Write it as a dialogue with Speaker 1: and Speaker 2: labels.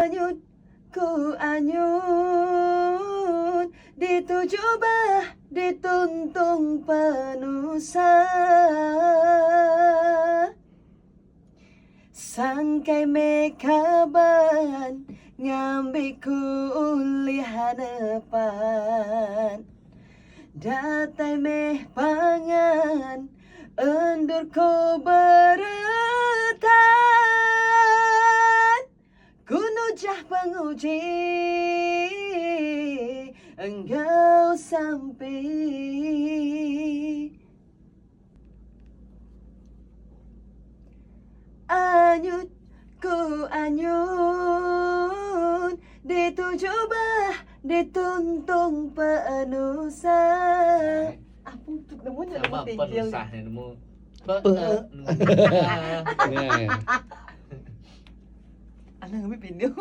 Speaker 1: Anyut ku anyut di tujuh bah di tuntung penusa sangkai mekaban ngambil kuliah hadapan datai meh pangan endur ko beretan kunujah penguji engkau sampai anyut ku anyut di tujuh bah di tuntung penusa apa untuk namanya
Speaker 2: Sama penusah ni nemu.
Speaker 1: anak kami pindah